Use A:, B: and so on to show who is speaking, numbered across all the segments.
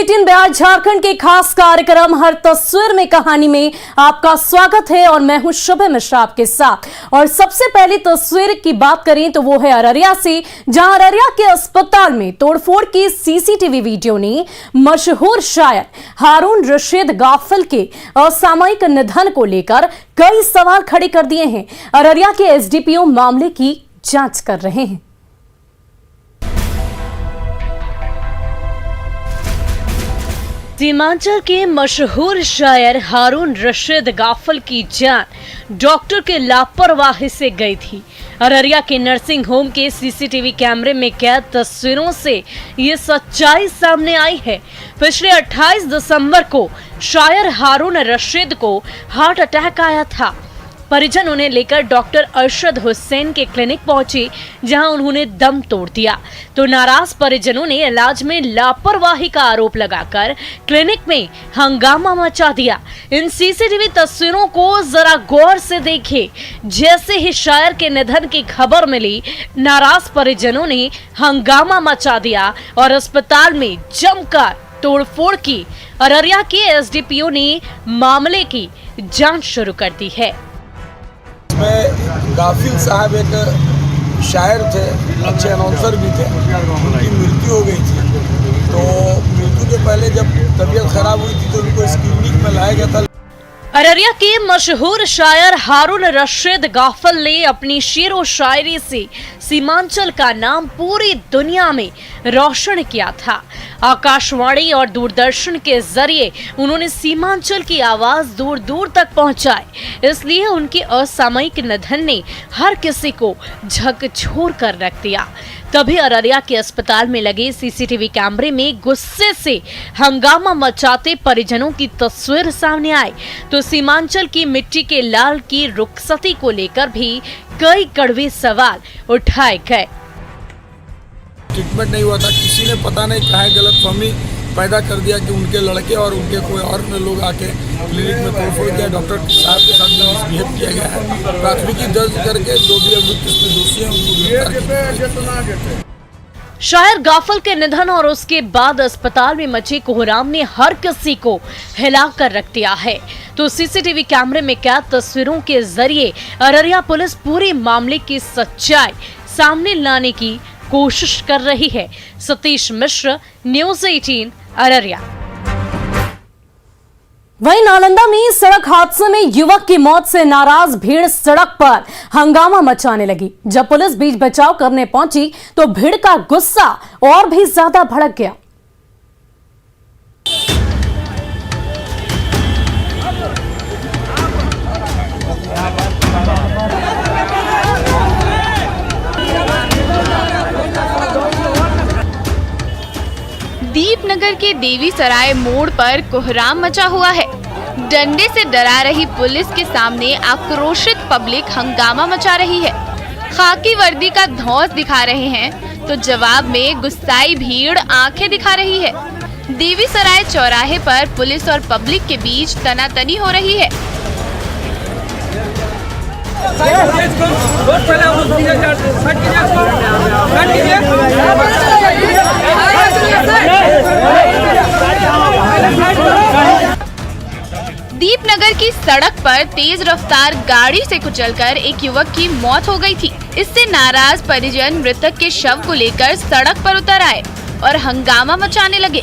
A: 18 बिहार झारखंड के खास कार्यक्रम हर तस्वीर में कहानी में आपका स्वागत है और मैं हूं शुभ मिश्रा आपके साथ। और सबसे पहली तस्वीर की बात करें तो वो है अररिया से, जहां अररिया के अस्पताल में तोड़फोड़ की सीसीटीवी वीडियो ने मशहूर शायर हारून रशीद गाफिल के असामयिक निधन को लेकर कई सवाल खड़े कर दिए हैं। अररिया के एसडीपीओ मामले की जांच कर रहे हैं। सीमांचल के मशहूर शायर हारून रशीद गाफिल की जान डॉक्टर के लापरवाही से गई थी। अररिया के नर्सिंग होम के सीसीटीवी कैमरे में कैद तस्वीरों से ये सच्चाई सामने आई है। पिछले 28 दिसंबर को शायर हारून रशीद को हार्ट अटैक आया था। परिजन उन्हें लेकर डॉक्टर अरशद हुसैन के क्लिनिक पहुंचे, जहां उन्होंने दम तोड़ दिया। तो नाराज परिजनों ने इलाज में लापरवाही का आरोप लगाकर क्लिनिक में हंगामा मचा दिया। इन सीसीटीवी तस्वीरों को जरा गौर से देखें। जैसे ही शायर के निधन की खबर मिली, नाराज परिजनों ने हंगामा मचा दिया और अस्पताल में जमकर तोड़फोड़ की। अररिया के एसडीपीओ ने मामले की जांच शुरू कर दी है।
B: इसमें गाफिल साहब एक शायर थे, अच्छे अनाउंसर भी थे। उनकी मृत्यु हो गई थी, तो मृत्यु के पहले जब तबीयत खराब हुई थी तो उनको इस क्लिनिक में लाया गया था।
A: अररिया के मशहूर शायर हारून रशीद गाफिल ने अपनी शेर व शायरी से सीमांचल का नाम पूरी दुनिया में रोशन किया था। आकाशवाणी और दूरदर्शन के जरिए उन्होंने सीमांचल की आवाज दूर दूर तक पहुंचाई। इसलिए उनके असामयिक निधन ने हर किसी को झकझोर कर रख दिया। तभी अररिया के अस्पताल में लगे सीसीटीवी कैमरे में गुस्से से हंगामा मचाते परिजनों की तस्वीर सामने आई। तो सीमांचल की मिट्टी के लाल की रुखसती को लेकर भी कई कड़वे सवाल उठाए गए।
B: ट्रीटमेंट नहीं हुआ था, किसी ने पता नहीं कहाँ गलतफहमी पैदा कर दिया कि उनके लड़के और उनके कोई और लोग आके क्लिनिक में तोड़फोड़ किया। डॉक्टर साहब के साथ में मिसबिहेव किया गया है। प्राथमिकी दर्ज करके जो भी अभियुक्त इसमें दोषी हैं उनको गिरफ्तार किया।
A: शायर गाफिल के निधन और उसके बाद अस्पताल में मचे कोहराम ने हर किसी को हिला कर रख दिया है। तो सीसीटीवी कैमरे में कैद तस्वीरों के जरिए अररिया पुलिस पूरे मामले की सच्चाई सामने लाने की कोशिश कर रही है। सतीश मिश्र, न्यूज़ 18 अररिया। वहीं नालंदा में सड़क हादसे में युवक की मौत से नाराज भीड़ सड़क पर हंगामा मचाने लगी। जब पुलिस बीच बचाव करने पहुंची तो भीड़ का गुस्सा और भी ज्यादा भड़क गया।
C: दीपनगर के देवी सराय मोड़ पर कोहराम मचा हुआ है। डंडे से डरा रही पुलिस के सामने आक्रोशित पब्लिक हंगामा मचा रही है। खाकी वर्दी का धौंस दिखा रहे हैं तो जवाब में गुस्साई भीड़ आंखें दिखा रही है। देवी सराय चौराहे पर पुलिस और पब्लिक के बीच तनातनी हो रही है। दीपनगर की सड़क पर तेज रफ्तार गाड़ी से कुचलकर एक युवक की मौत हो गई थी। इससे नाराज परिजन मृतक के शव को लेकर सड़क पर उतर आए और हंगामा मचाने लगे।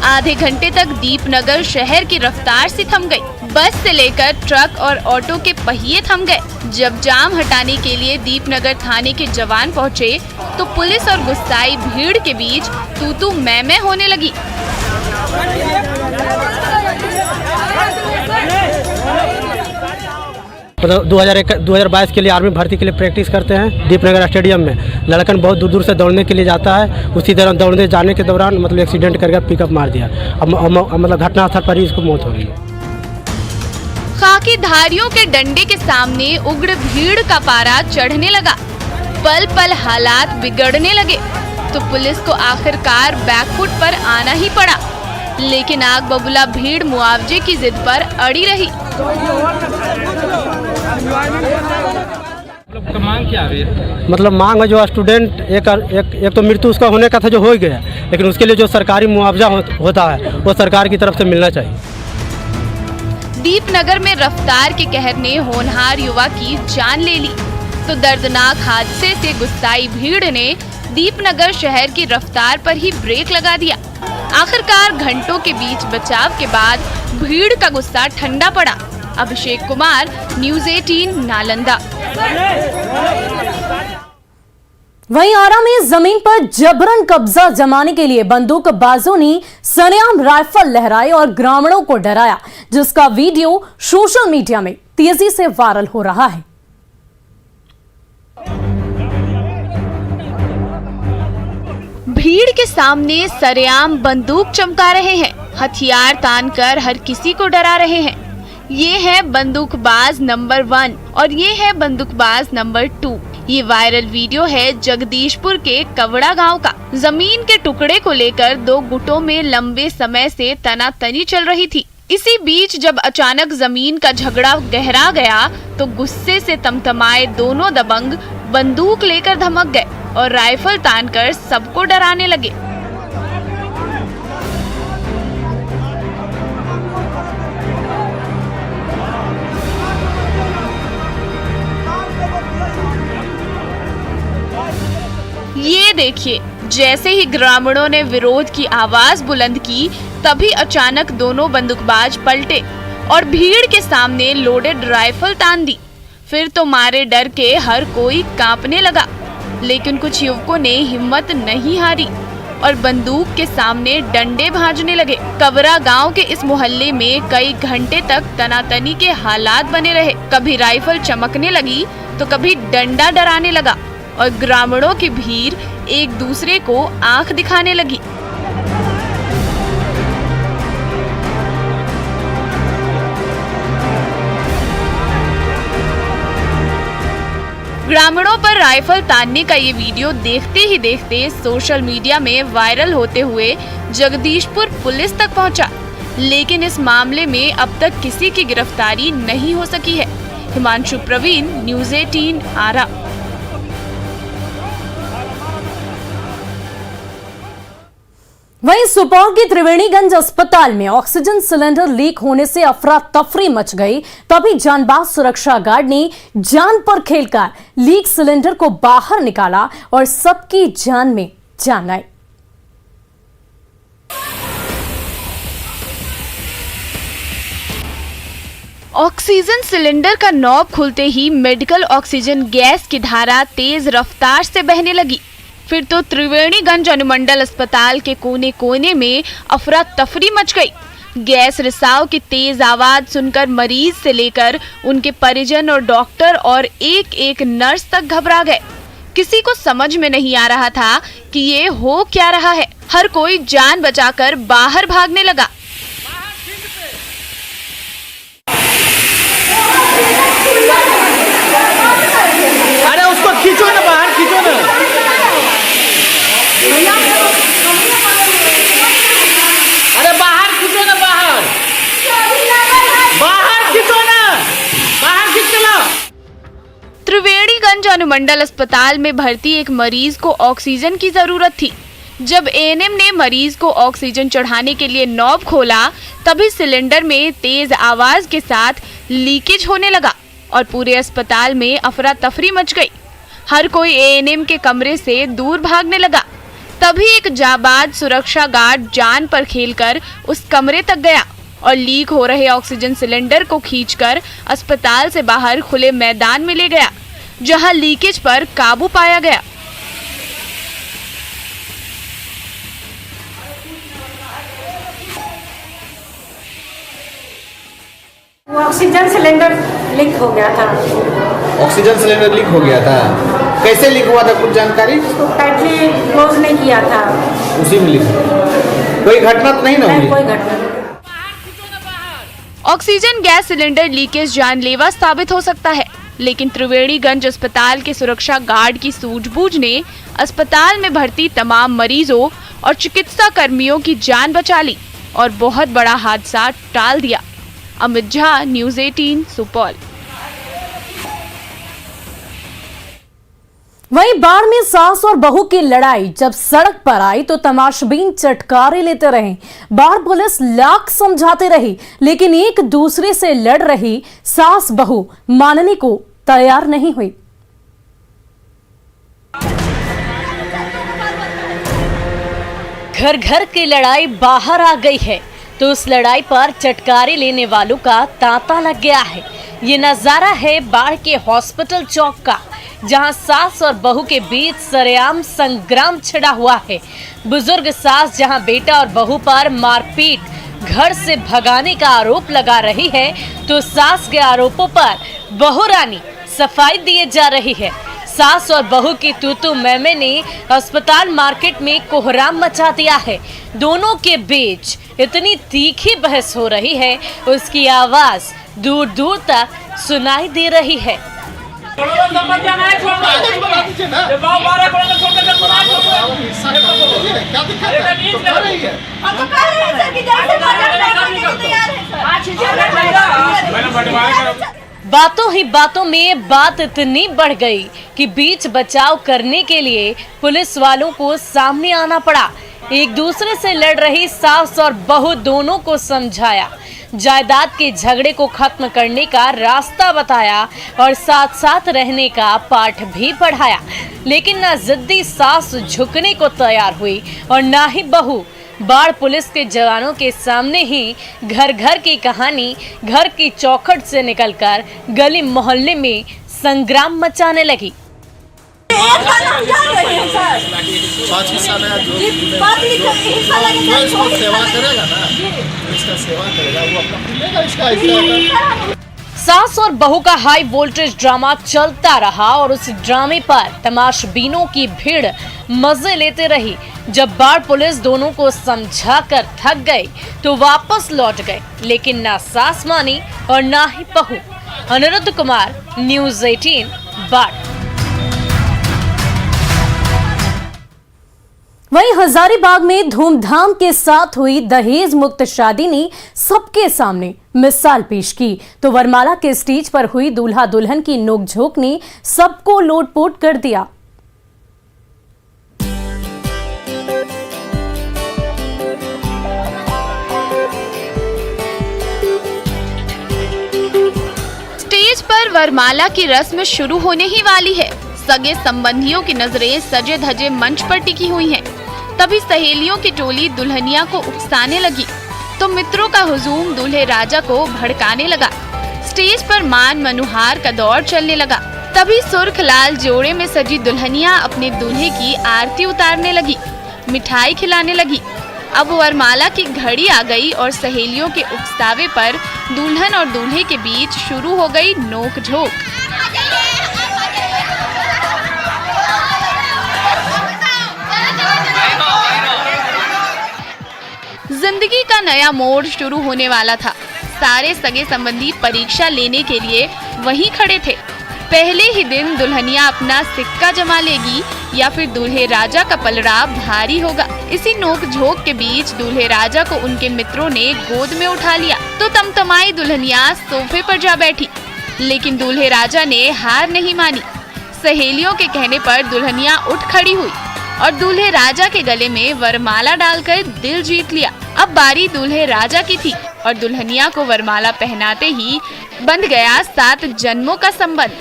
C: आधे घंटे तक दीपनगर शहर की रफ्तार सी थम गई। बस से लेकर ट्रक और ऑटो के पहिए थम गए। जब जाम हटाने के लिए दीपनगर थाने के जवान पहुंचे तो पुलिस और गुस्साई भीड़ के बीच तू-तू मैं होने लगी।
D: 2022 के लिए आर्मी भर्ती के लिए प्रैक्टिस करते हैं दीपनगर स्टेडियम में। लड़कन बहुत दूर दूर से दौड़ने के लिए जाता है। उसी तरह दौड़ने जाने के दौरान मतलब एक्सीडेंट करके पिकअप मार दिया। मतलब घटनास्थल पर ही इसको मौत हो गई।
C: खाकी धारियों के डंडे के सामने उग्र भीड़ का पारा चढ़ने लगा। पल पल हालात बिगड़ने लगे तो पुलिस को आखिरकार बैकफुट पर आना ही पड़ा। लेकिन आग बबूला भीड़ मुआवजे की जिद पर अड़ी रही।
E: मतलब मांग क्या है?
D: मतलब मांग है जो स्टूडेंट एक तो मृत्यु उसका होने का था जो हो ही गया, लेकिन उसके लिए जो सरकारी मुआवजा होता है वो सरकार की तरफ से मिलना चाहिए।
C: दीपनगर में रफ्तार के कहर ने होनहार युवा की जान ले ली तो दर्दनाक हादसे से गुस्साई भीड़ ने दीपनगर शहर की रफ्तार पर ही ब्रेक लगा दिया। आखिरकार घंटों के बीच बचाव के बाद भीड़ का गुस्सा ठंडा पड़ा। अभिषेक कुमार, न्यूज़ 18 नालंदा।
A: वहीं आरा में जमीन पर जबरन कब्जा जमाने के लिए बंदूकबाजों ने सरेआम राइफल लहराए और ग्रामीणों को डराया, जिसका वीडियो सोशल मीडिया में तेजी से वायरल हो रहा है।
C: भीड़ के सामने सरेआम बंदूक चमका रहे हैं, हथियार तानकर हर किसी को डरा रहे हैं। ये है बंदूकबाज नंबर 1 और ये है बंदूकबाज नंबर 2। ये वायरल वीडियो है जगदीशपुर के कवड़ा गांव का। जमीन के टुकड़े को लेकर दो गुटों में लंबे समय से तनातनी चल रही थी। इसी बीच जब अचानक जमीन का झगड़ा गहरा गया तो गुस्से से तमतमाए दोनों दबंग बंदूक लेकर धमक गए और राइफल तानकर सबको डराने लगे। ये देखिए, जैसे ही ग्रामीणों ने विरोध की आवाज बुलंद की तभी अचानक दोनों बंदूकबाज पलटे और भीड़ के सामने लोडेड राइफल तान दी। फिर तो मारे डर के हर कोई कांपने लगा, लेकिन कुछ युवकों ने हिम्मत नहीं हारी और बंदूक के सामने डंडे भांजने लगे। कवरा गांव के इस मोहल्ले में कई घंटे तक तनातनी के हालात बने रहे। कभी राइफल चमकने लगी तो कभी डंडा डराने लगा और ग्रामीणों की भीड़ एक दूसरे को आंख दिखाने लगी। ग्रामीणों पर राइफल तानने का ये वीडियो देखते ही देखते सोशल मीडिया में वायरल होते हुए जगदीशपुर पुलिस तक पहुंचा, लेकिन इस मामले में अब तक किसी की गिरफ्तारी नहीं हो सकी है। हिमांशु प्रवीण, न्यूज़ 18 आरा।
A: वहीं सुपौल के त्रिवेणीगंज अस्पताल में ऑक्सीजन सिलेंडर लीक होने से अफरा तफरी मच गई। तभी जानबाज सुरक्षा गार्ड ने जान पर खेलकर लीक सिलेंडर को बाहर निकाला और सबकी जान में जान आई।
C: ऑक्सीजन सिलेंडर का नॉब खुलते ही मेडिकल ऑक्सीजन गैस की धारा तेज रफ्तार से बहने लगी। फिर तो त्रिवेणीगंज अनुमंडल अस्पताल के कोने कोने में अफरा तफरी मच गई। गैस रिसाव की तेज आवाज सुनकर मरीज से लेकर उनके परिजन और डॉक्टर और एक एक नर्स तक घबरा गए। किसी को समझ में नहीं आ रहा था कि ये हो क्या रहा है। हर कोई जान बचाकर बाहर भागने लगा।
E: अरे उसको खींचो ना बाहर, खींचो ना। अरे बाहर खींचो ना, बाहर खींचो ना, बाहर खींच चलो।
C: त्रिवेणीगंज अनुमंडल अस्पताल में भर्ती एक मरीज को ऑक्सीजन की जरूरत थी। जब एएनएम ने मरीज को ऑक्सीजन चढ़ाने के लिए नॉब खोला तभी सिलेंडर में तेज आवाज के साथ लीकेज होने लगा और पूरे अस्पताल में अफरा तफरी मच गई। हर कोई एएनएम के कमरे से दूर भागने लगा। तभी एक जाबाज सुरक्षा गार्ड जान पर खेलकर उस कमरे तक गया और लीक हो रहे ऑक्सीजन सिलेंडर को खींचकर अस्पताल से बाहर खुले मैदान में ले गया, जहां लीकेज पर काबू पाया गया।
F: ऑक्सीजन सिलेंडर लीक हो गया था।
E: ऑक्सीजन सिलेंडर लीक हो गया था, कैसे लीक हुआ था, कुछ जानकारी?
F: उसको टाइटली क्लोज नहीं किया था,
E: उसी में लीक। कोई घटना तो नहीं ना हुई?
F: कोई घटना नहीं।
C: ऑक्सीजन गैस सिलेंडर लीकेज जानलेवा साबित हो सकता है, लेकिन त्रिवेणीगंज अस्पताल के सुरक्षा गार्ड की सूझबूझ ने अस्पताल में भर्ती तमाम मरीजों और चिकित्सा कर्मियों की जान बचा ली और बहुत बड़ा हादसा टाल दिया। अमित झा, न्यूज़ 18 सुपौल।
A: वहीं बाढ़ में सास और बहू की लड़ाई जब सड़क पर आई तो तमाशबीन चटकारे लेते रहे। बाढ़ पुलिस लाख समझाते रही, लेकिन एक दूसरे से लड़ रही सास बहू मानने को तैयार नहीं हुई। घर घर की लड़ाई बाहर आ गई है तो उस लड़ाई पर चटकारे लेने वालों का तांता लग गया है। ये नजारा है बाढ़ के हॉस्पिटल चौक का, जहां सास और बहू के बीच सरेआम संग्राम छिड़ा हुआ है। बुजुर्ग सास जहां बेटा और बहू पर मारपीट घर से भगाने का आरोप लगा रही है तो सास के आरोपों पर बहू रानी सफाई दिए जा रही है। सास और बहू की तू मैमे ने अस्पताल मार्केट में कोहराम मचा दिया है। दोनों के बीच इतनी तीखी बहस हो रही है, उसकी आवाज दूर दूर तक सुनाई दे रही है। बातों ही बातों में बात इतनी बढ़ गई कि बीच बचाव करने के लिए पुलिस वालों को सामने आना पड़ा। एक दूसरे से लड़ रही सास और बहू दोनों को समझाया, जायदाद के झगड़े को खत्म करने का रास्ता बताया और साथ साथ रहने का पाठ भी पढ़ाया। लेकिन ना जिद्दी सास झुकने को तैयार हुई और ना ही बहू। बाढ़ पुलिस के जवानों के सामने ही घर घर की कहानी घर की चौखट से निकलकर गली मोहल्ले में संग्राम मचाने लगी। सास और बहू का हाई वोल्टेज ड्रामा चलता रहा और उस ड्रामे पर तमाशबीनों की भीड़ मजे लेते रही। जब बाढ़ पुलिस दोनों को समझाकर थक गई तो वापस लौट गए, लेकिन ना सास मानी और ना ही बहू। अनिरुद्ध कुमार, न्यूज़ 18 बाढ़। वहीं हजारीबाग में धूमधाम के साथ हुई दहेज मुक्त शादी ने सबके सामने मिसाल पेश की तो वरमाला के स्टेज पर हुई दूल्हा दुल्हन की नोकझोंक ने सबको लोटपोट कर दिया।
C: स्टेज पर वरमाला की रस्म शुरू होने ही वाली है। सगे संबंधियों की नजरें सजे धजे मंच पर टिकी हुई हैं। तभी सहेलियों की टोली दुल्हनिया को उकसाने लगी तो मित्रों का हुजूम दूल्हे राजा को भड़काने लगा। स्टेज पर मान मनुहार का दौर चलने लगा। तभी सुर्ख लाल जोड़े में सजी दुल्हनिया अपने दूल्हे की आरती उतारने लगी, मिठाई खिलाने लगी। अब वरमाला की घड़ी आ गई और सहेलियों के उकसावे पर दुल्हन और दूल्हे के बीच शुरू हो गई नोक-झोंक। जिंदगी का नया मोड़ शुरू होने वाला था। सारे सगे संबंधी परीक्षा लेने के लिए वहीं खड़े थे। पहले ही दिन दुल्हनिया अपना सिक्का जमा लेगी या फिर दूल्हे राजा का पलड़ा भारी होगा। इसी नोक-झोंक के बीच दूल्हे राजा को उनके मित्रों ने गोद में उठा लिया तो तमतमाई दुल्हनिया सोफे पर जा बैठी। लेकिन दूल्हे राजा ने हार नहीं मानी। सहेलियों के कहने पर दुल्हनिया उठ खड़ी हुई और दूल्हे राजा के गले में वरमाला डालकर दिल जीत लिया। अब बारी दूल्हे राजा की थी और दुल्हनिया को वरमाला पहनाते ही बंध गया 7 जन्मों का संबंध।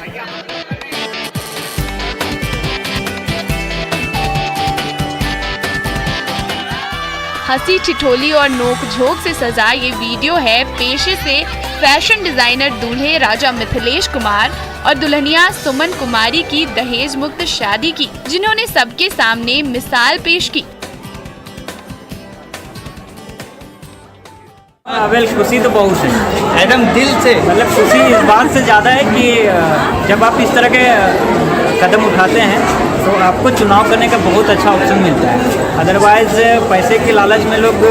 C: हंसी ठिठोली और नोक-झोंक से सजा ये वीडियो है पेशे से फैशन डिजाइनर दूल्हे राजा मिथिलेश कुमार और दुल्हनिया सुमन कुमारी की दहेज मुक्त शादी की, जिन्होंने सबके सामने मिसाल पेश की।
G: वेल, खुशी तो बहुत है,
E: एकदम दिल से।
G: मतलब खुशी इस बात से ज़्यादा है कि जब आप इस तरह के कदम उठाते हैं तो आपको चुनाव करने का बहुत अच्छा ऑप्शन मिलता है। अदरवाइज पैसे के लालच में लोग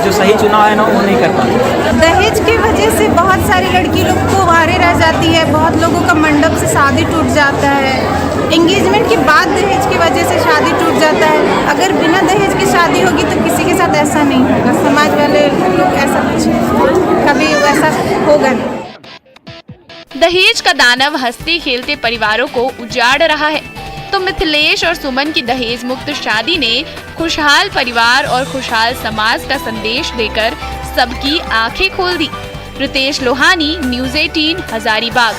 G: जो सही चुनाव है ना वो नहीं कर पाते।
F: दहेज की वजह से बहुत सारी लड़की लोग को आरे रह जाती है। बहुत लोगों का मंडप से शादी टूट जाता है। एंगेजमेंट के बाद दहेज की वजह से शादी टूट जाता है। अगर बिना दहेज की शादी होगी तो किसी के साथ ऐसा नहीं होगा। समाज वाले लोग ऐसा कभी वैसा होगा नहीं।
C: दहेज का दानव हंसते खेलते परिवारों को उजाड़ रहा है। तो मिथिलेश और सुमन की दहेज मुक्त शादी ने खुशहाल परिवार और खुशहाल समाज का संदेश देकर सबकी आंखें खोल दी। रितेश लोहानी, न्यूज़ 18, हजारीबाग।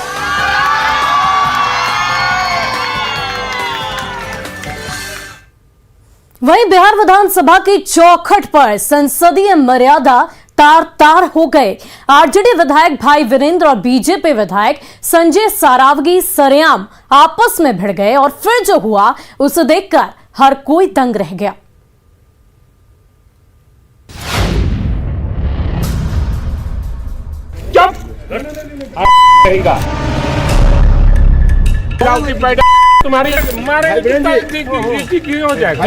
A: वहीं बिहार विधानसभा की चौखट पर संसदीय मर्यादा तार तार हो गए। आरजेडी विधायक भाई वीरेंद्र और बीजेपी विधायक संजय सरावगी सरेआम आपस में भिड़ गए और फिर जो हुआ उसे देखकर हर कोई दंग रह गया।
H: तुम्हारी हो जाएगा।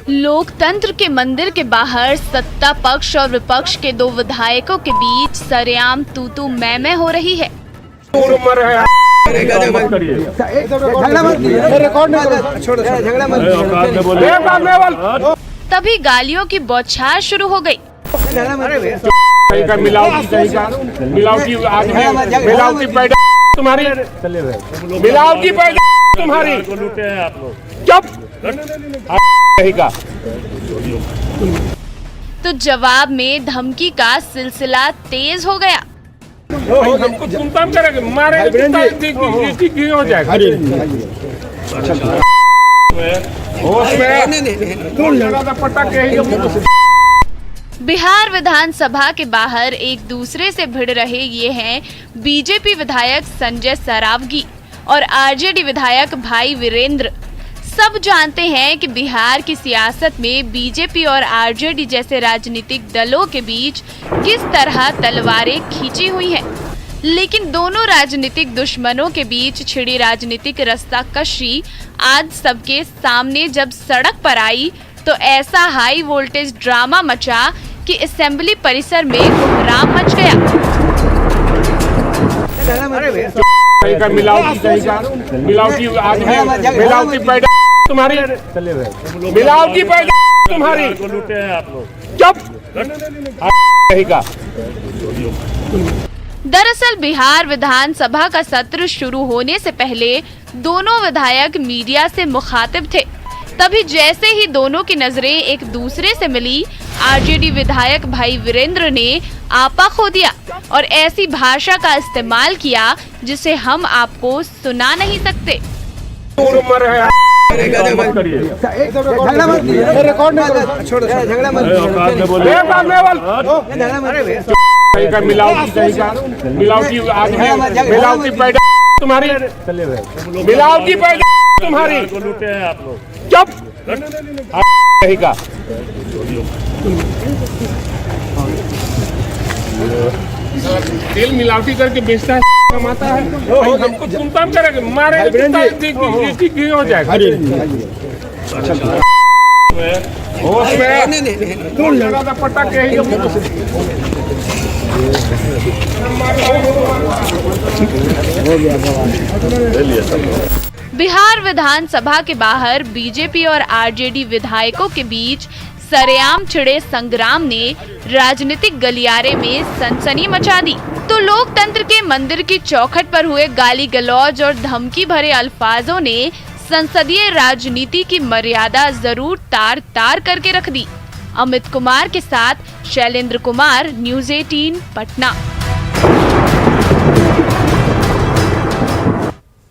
C: लोकतंत्र के मंदिर के बाहर सत्ता पक्ष और विपक्ष के दो विधायकों के बीच सरेआम तू मैं हो रही है। तभी गालियों की बौछार शुरू हो गई।
H: मिलावटी मिलावटी पैदा तुम्हारी मिलावटी पैदा तुम्हारी चुप।
C: तो जवाब में धमकी का सिलसिला तेज हो गया।
H: हमको तुम करेंगे मारे हो जाएगा।
C: बिहार विधानसभा के बाहर एक दूसरे से भिड़ रहे ये हैं बीजेपी विधायक संजय सरावगी और आरजेडी विधायक भाई वीरेंद्र। सब जानते हैं कि बिहार की सियासत में बीजेपी और आरजेडी जैसे राजनीतिक दलों के बीच किस तरह तलवारें खींची हुई हैं। लेकिन दोनों राजनीतिक दुश्मनों के बीच छिड़ी राजनीतिक रस्साकशी आज सबके सामने जब सड़क पर आई तो ऐसा हाई वोल्टेज ड्रामा मचा कि असेंबली परिसर में कोहराम मच गया।
H: मिलावटी पैदा तुम्हारी मिलावटी पैदा तुम्हारी चुप।
C: दरअसल बिहार विधानसभा का सत्र शुरू होने से पहले दोनों विधायक मीडिया से मुखातिब थे। तभी जैसे ही दोनों की नजरें एक दूसरे से मिली, आरजेडी विधायक भाई वीरेंद्र ने आपा खो दिया और ऐसी भाषा का इस्तेमाल किया जिसे हम आपको सुना नहीं सकते।
H: मिलावटी पैदा तुम्हारी मिलावटी पैदा तुम्हारी चुप। तेल मिलावटी करके बेचता है, कमाता है। हमको तुम करेंगे मारे हो जाएगा।
C: बिहार विधानसभा के बाहर बीजेपी और आरजेडी विधायकों के बीच सरेआम छिड़े संग्राम ने राजनीतिक गलियारे में सनसनी मचा दी। तो लोकतंत्र के मंदिर की चौखट पर हुए गाली गलौज और धमकी भरे अल्फाजों ने संसदीय राजनीति की मर्यादा जरूर तार तार करके रख दी। अमित कुमार के साथ शैलेंद्र कुमार, न्यूज़ 18, पटना।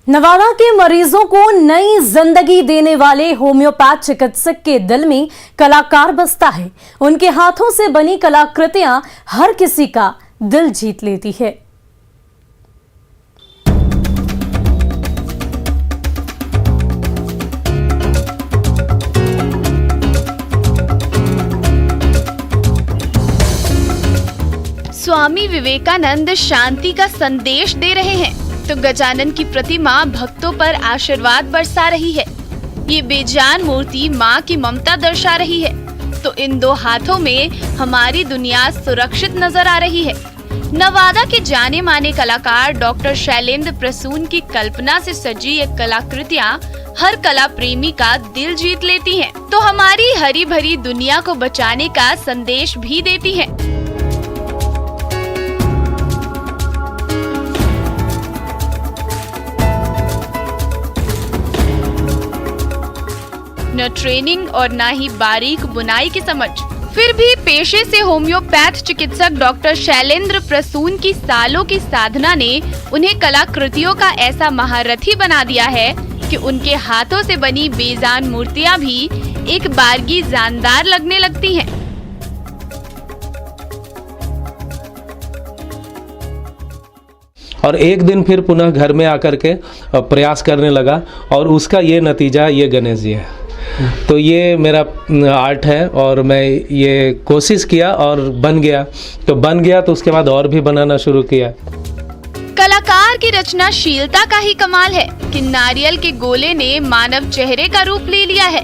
A: नवादा के मरीजों को नई जिंदगी देने वाले होम्योपैथ चिकित्सक के दिल में कलाकार बसता है। उनके हाथों से बनी कलाकृतियां हर किसी का दिल जीत लेती है।
C: स्वामी विवेकानंद शांति का संदेश दे रहे हैं तो गजानन की प्रतिमा भक्तों पर आशीर्वाद बरसा रही है। ये बेजान मूर्ति माँ की ममता दर्शा रही है तो इन दो हाथों में हमारी दुनिया सुरक्षित नजर आ रही है। नवादा के जाने माने कलाकार डॉक्टर शैलेंद्र प्रसून की कल्पना से सजी ये कलाकृतियाँ हर कला प्रेमी का दिल जीत लेती हैं, तो हमारी हरी भरी दुनिया को बचाने का संदेश भी देती हैं। न ट्रेनिंग और न ही बारीक बुनाई की समझ। फिर भी पेशे से होम्योपैथ चिकित्सक डॉक्टर शैलेंद्र प्रसून की सालों की साधना ने उन्हें कलाकृतियों का ऐसा महारथी बना दिया है कि उनके हाथों से बनी बेजान मूर्तियां भी एक बारगी जानदार लगने लगती हैं।
I: और एक दिन फिर पुनः घर में आकर के प्रयास करने लगा और उसका ये नतीजा ये गणेश जी है। तो ये मेरा आर्ट है और मैं ये कोशिश किया और बन गया। तो उसके बाद और भी बनाना शुरू किया।
C: कलाकार की रचनाशीलता का ही कमाल है कि नारियल के गोले ने मानव चेहरे का रूप ले लिया है,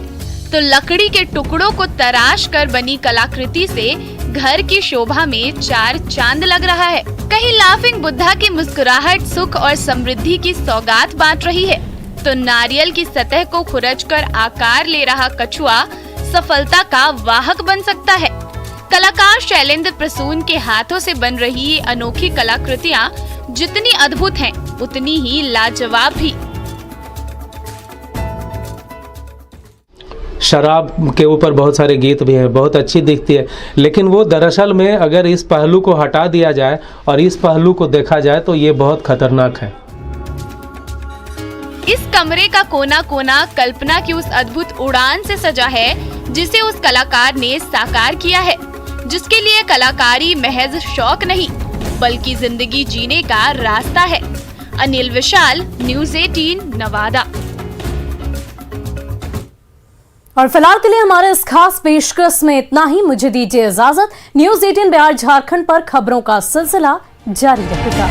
C: तो लकड़ी के टुकड़ों को तराश कर बनी कलाकृति से घर की शोभा में चार चांद लग रहा है। कहीं लाफिंग बुद्धा की मुस्कुराहट सुख और समृद्धि की सौगात बांट रही है, तो नारियल की सतह को खुरचकर आकार ले रहा कछुआ सफलता का वाहक बन सकता है। कलाकार शैलेंद्र प्रसून के हाथों से बन रही ये अनोखी कलाकृतियाँ जितनी अद्भुत हैं, उतनी ही लाजवाब भी।
I: शराब के ऊपर बहुत सारे गीत भी हैं, बहुत अच्छी दिखती है, लेकिन वो दरअसल में अगर इस पहलू को हटा दिया जाए और इस पहलू को देखा जाए तो ये बहुत खतरनाक है।
C: इस कमरे का कोना कोना कल्पना की उस अद्भुत उड़ान से सजा है जिसे उस कलाकार ने साकार किया है, जिसके लिए कलाकारी महज शौक नहीं बल्कि जिंदगी जीने का रास्ता है। अनिल विशाल, न्यूज़ 18 नवादा।
A: और फिलहाल के लिए हमारे इस खास पेशकश में इतना ही। मुझे दीजिए इजाजत। न्यूज़ 18 बिहार झारखंड पर खबरों का सिलसिला जारी रहेगा।